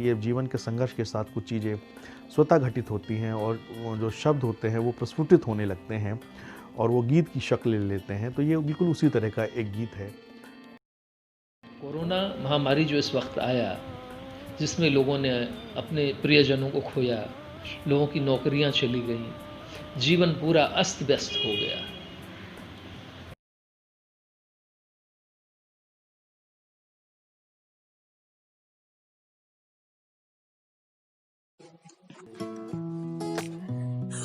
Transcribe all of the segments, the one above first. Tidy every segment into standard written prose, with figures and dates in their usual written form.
ये जीवन के संघर्ष के साथ कुछ चीज़ें स्वतः घटित होती हैं और वो जो शब्द होते हैं वो प्रस्फुटित होने लगते हैं और वो गीत की शक्ल ले लेते हैं। तो ये बिल्कुल उसी तरह का एक गीत है। कोरोना महामारी जो इस वक्त आया, जिसमें लोगों ने अपने प्रियजनों को खोया, लोगों की नौकरियां चली गईं, जीवन पूरा अस्त व्यस्त हो गया।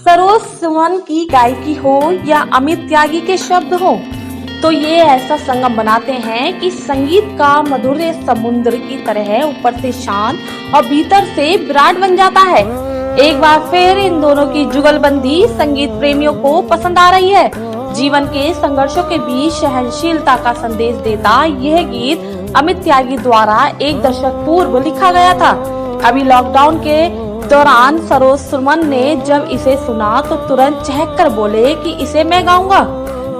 सरोज सुमन की गायकी हो या अमित त्यागी के शब्द हो, तो ये ऐसा संगम बनाते हैं कि संगीत का मधुर समुद्र की तरह ऊपर से शांत और भीतर से विराट बन जाता है। एक बार फिर इन दोनों की जुगलबंदी संगीत प्रेमियों को पसंद आ रही है। जीवन के संघर्षों के बीच सहनशीलता का संदेश देता यह गीत अमित त्यागी द्वारा एक दशक पूर्व लिखा गया था। अभी लॉकडाउन के दौरान सरोज सुमन ने जब इसे सुना तो तुरंत चहक कर बोले कि इसे मैं गाऊंगा।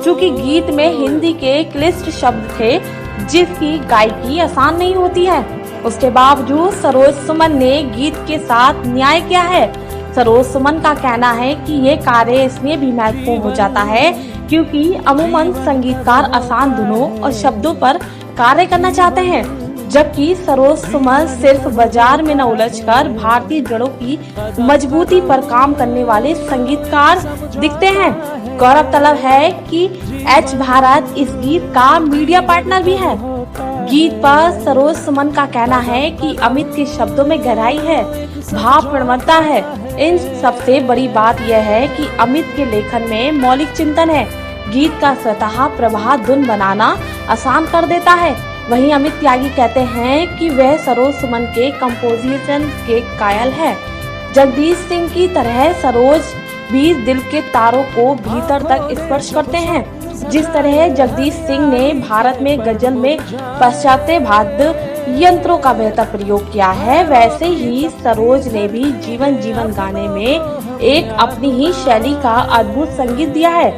चूँकि गीत में हिंदी के क्लिष्ट शब्द थे जिसकी गायकी आसान नहीं होती है, उसके बावजूद सरोज सुमन ने गीत के साथ न्याय किया है। सरोज सुमन का कहना है कि ये कार्य इसलिए भी महत्वपूर्ण हो जाता है क्योंकि अमूमन संगीतकार आसान धुनों और शब्दों पर कार्य करना चाहते हैं, जबकि सरोज सुमन सिर्फ बाजार में न उलझकर भारतीय जड़ों की मजबूती पर काम करने वाले संगीतकार दिखते हैं। गौरव तलब है कि एच भारत इस गीत का मीडिया पार्टनर भी है। गीत पर सरोज सुमन का कहना है कि अमित के शब्दों में गहराई है, भाव प्रवणता है। इन सबसे बड़ी बात यह है कि अमित के लेखन में मौलिक चिंतन है। गीत का स्वतः प्रवाह धुन बनाना आसान कर देता है। वहीं अमित त्यागी कहते हैं कि वह सरोज सुमन के कंपोजिशन के कायल है। जगदीश सिंह की तरह सरोज भी दिल के तारों को भीतर तक स्पर्श करते हैं। जिस तरह जगदीश सिंह ने भारत में गजल में पाश्चात्य वाद्य यंत्रों का बेहतर प्रयोग किया है, वैसे ही सरोज ने भी जीवन जीवन गाने में एक अपनी ही शैली का अद्भुत संगीत दिया है।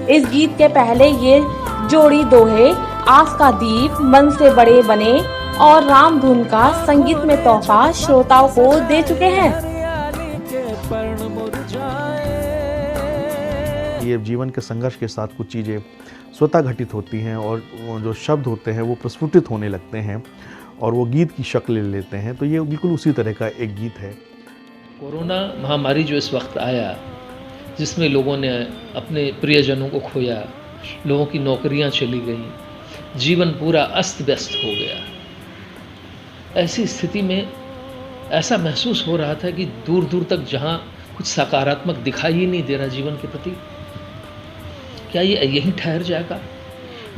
इस गीत के पहले ये जोड़ी दोहे आस का दीप, मन से बड़े बने और राम धुन का संगीत में तोहफा श्रोताओं को दे चुके हैं। ये जीवन के संघर्ष के साथ कुछ चीज़ें स्वतः घटित होती हैं और वो जो शब्द होते हैं वो प्रस्फुटित होने लगते हैं और वो गीत की शक्ल ले लेते हैं। तो ये बिल्कुल उसी तरह का एक गीत है। कोरोना महामारी जो इस वक्त आया, जिसमें लोगों ने अपने प्रियजनों को खोया, लोगों की नौकरियां चली गईं, जीवन पूरा अस्त व्यस्त हो गया। ऐसी स्थिति में ऐसा महसूस हो रहा था कि दूर दूर तक जहाँ कुछ सकारात्मक दिखाई ही नहीं दे रहा जीवन के प्रति, क्या ये यहीं ठहर जाएगा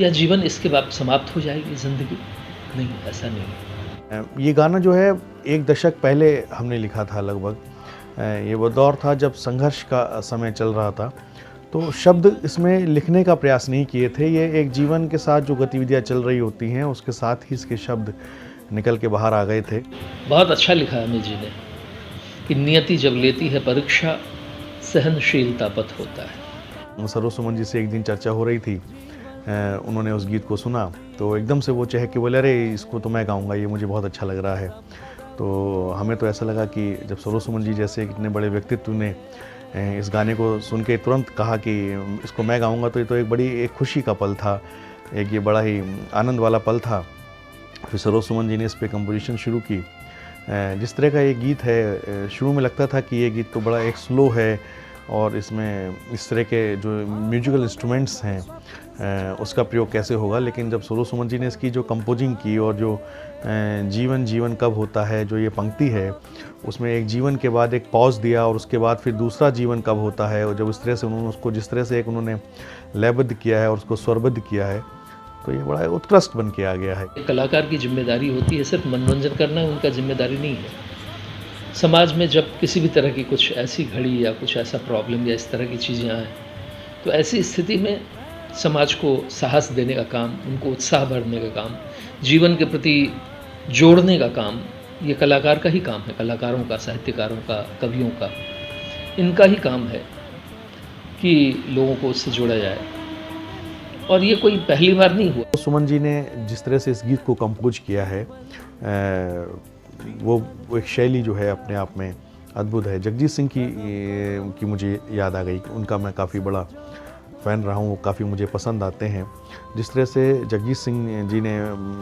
या जीवन इसके बाद समाप्त हो जाएगी ज़िंदगी? नहीं, ऐसा नहीं। ये गाना जो है एक दशक पहले हमने लिखा था लगभग। ये वो दौर था जब संघर्ष का समय चल रहा था, तो शब्द इसमें लिखने का प्रयास नहीं किए थे। ये एक जीवन के साथ जो गतिविधियाँ चल रही होती हैं उसके साथ ही इसके शब्द निकल के बाहर आ गए थे। बहुत अच्छा लिखा अमित जी ने कि नियति जब लेती है परीक्षा, सहनशीलता पथ होता है। सरोज सुमन जी से एक दिन चर्चा हो रही थी, उन्होंने उस गीत को सुना तो एकदम से वो चहक के बोले, अरे इसको तो मैं गाऊंगा, ये मुझे बहुत अच्छा लग रहा है। तो हमें तो ऐसा लगा कि जब सरोज सुमन जी जैसे इतने बड़े व्यक्तित्व ने इस गाने को सुन के तुरंत कहा कि इसको मैं गाऊंगा, तो ये तो एक खुशी का पल था, एक ये बड़ा ही आनंद वाला पल था। फिर सरोज सुमन जी ने इस पर कंपोजिशन शुरू की। जिस तरह का ये गीत है, शुरू में लगता था कि ये गीत तो बड़ा एक स्लो है और इसमें इस तरह के जो म्यूजिकल इंस्ट्रूमेंट्स हैं उसका प्रयोग कैसे होगा, लेकिन जब सरोज सुमन जी ने इसकी जो कंपोजिंग की और जो जीवन जीवन कब होता है, जो ये पंक्ति है उसमें एक जीवन के बाद एक पॉज दिया और उसके बाद फिर दूसरा जीवन कब होता है, और जब इस तरह से उन्होंने उसको जिस तरह से एक उन्होंने लयबद्ध किया है और उसको स्वरबद्ध किया है, तो ये बड़ा उत्कृष्ट बन के आ गया है। कलाकार की जिम्मेदारी होती है सिर्फ मनोरंजन करना, उनका जिम्मेदारी नहीं है। समाज में जब किसी भी तरह की कुछ ऐसी घड़ी या कुछ ऐसा प्रॉब्लम या इस तरह की चीज़ें आएँ, तो ऐसी स्थिति में समाज को साहस देने का काम, उनको उत्साह भरने का काम, जीवन के प्रति जोड़ने का काम, ये कलाकार का ही काम है। कलाकारों का, साहित्यकारों का, कवियों का, इनका ही काम है कि लोगों को उससे जोड़ा जाए। और ये कोई पहली बार नहीं हुआ। सुमन जी ने जिस तरह से इस गीत को कंपोज किया है, वो एक शैली जो है अपने आप में अद्भुत है। जगजीत सिंह की मुझे याद आ गई, उनका मैं काफ़ी बड़ा फ़ैन रहा हूँ, काफ़ी मुझे पसंद आते हैं। जिस तरह से जगजीत सिंह जी ने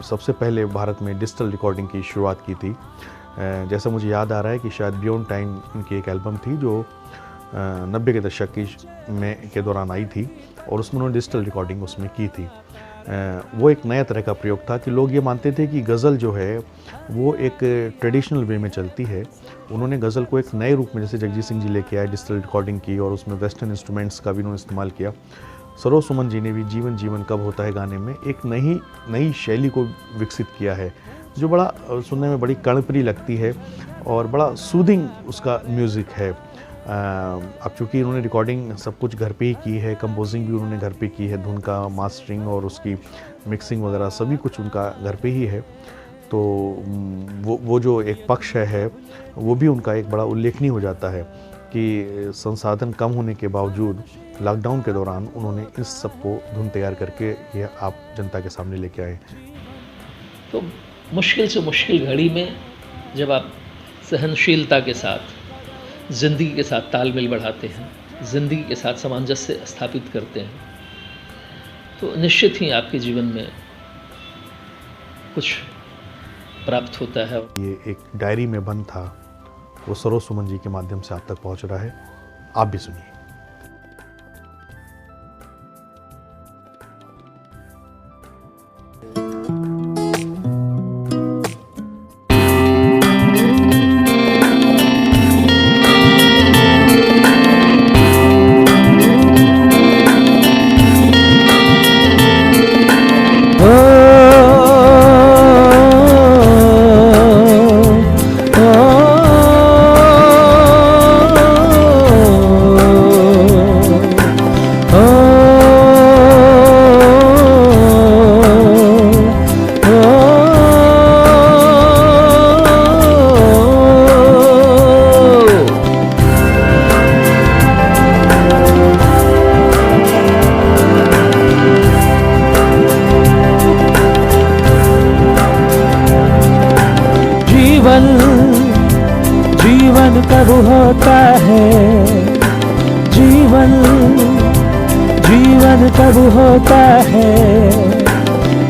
सबसे पहले भारत में डिजिटल रिकॉर्डिंग की शुरुआत की थी। जैसा मुझे याद आ रहा है कि शायद बियॉन्ड टाइम इनकी एक एल्बम थी जो 90 के दशक के दौरान आई थी और उसमें उन्होंने डिजिटल रिकॉर्डिंग उसमें की थी। वो एक नया तरह का प्रयोग था कि लोग ये मानते थे कि गज़ल जो है वो एक ट्रेडिशनल वे में चलती है। उन्होंने गज़ल को एक नए रूप में, जैसे जगजीत सिंह जी लेके आए, डिजिटल रिकॉर्डिंग की और उसमें वेस्टर्न इंस्ट्रूमेंट्स का भी उन्होंने इस्तेमाल किया। सरोज सुमन जी ने भी जीवन जीवन कब होता है गाने में एक नई शैली को विकसित किया है जो बड़ा सुनने में बड़ी कर्णप्रिय लगती है और बड़ा सूदिंग उसका म्यूज़िक है। अब चूँकि उन्होंने रिकॉर्डिंग सब कुछ घर पे ही की है, कंपोजिंग भी उन्होंने घर पे की है, धुन का मास्टरिंग और उसकी मिक्सिंग वगैरह सभी कुछ उनका घर पे ही है। तो वो जो एक पक्ष है वो भी उनका एक बड़ा उल्लेखनीय हो जाता है कि संसाधन कम होने के बावजूद लॉकडाउन के दौरान उन्होंने इस सब को धुन तैयार करके ये आप जनता के सामने लेके आए। तो मुश्किल से मुश्किल घड़ी में जब आप सहनशीलता के साथ ज़िंदगी के साथ तालमेल बढ़ाते हैं, ज़िंदगी के साथ सामंजस्य स्थापित करते हैं, तो निश्चित ही आपके जीवन में कुछ प्राप्त होता है। ये एक डायरी में बंद था, वो सरोज सुमन जी के माध्यम से आप तक पहुंच रहा है। आप भी सुनिए। जीवन कब होता है, जीवन कब होता है,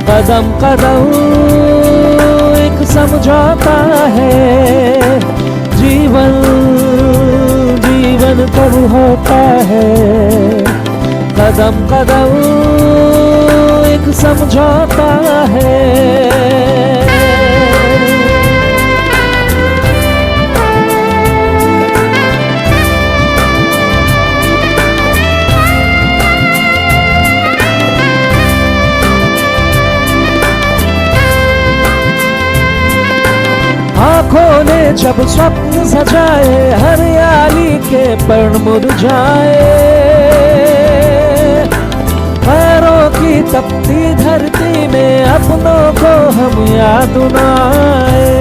कदम कदम एक समझौता है। जीवन कब होता है, कदम कदम एक समझौता है। आँखों ने जब स्वप्न सजाए, हरियाली के पर्ण मुरझाए, पैरों की तपती धरती में अपनों को हम याद न आए।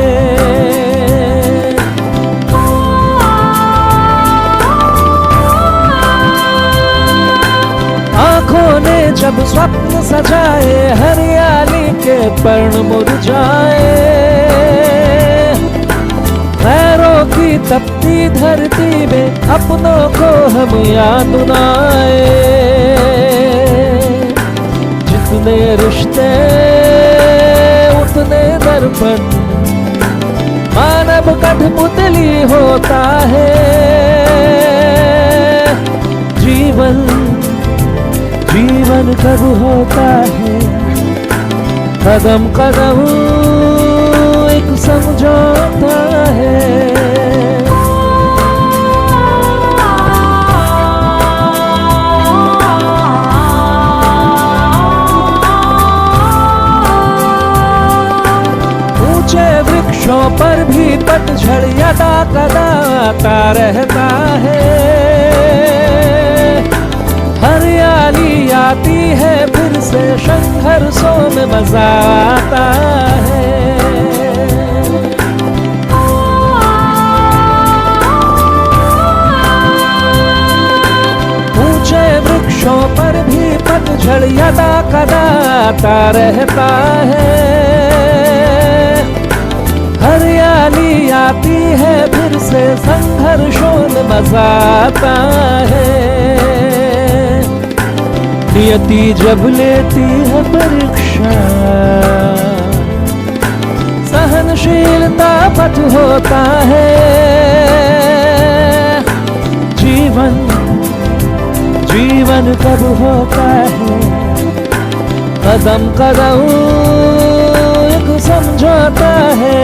आँखों ने जब स्वप्न सजाए, हरियाली के पर्ण मुरझाए, पैरों की तपती धरती में अपनों को हम याद न आए। जितने रिश्ते उतने दर्पण, मानव कठपुतली होता है। जीवन कब होता है, कदम कदम एक समझौता है। ऊंचे वृक्षों पर भी पतझड़ यदा कदा आता रहता है। हरियाली आती है फिर से, संघर्षों में मजा आता है। ऊंचे वृक्षों पर भी पतझड़ यदा कदा आता रहता है। हरियाली खुशहाली आती है, फिर से संघर्षों में मजा आता है। नियति जब लेती है परीक्षा, सहनशीलता पथ होता है। जीवन कब होता है, कदम कदम एक समझौता है।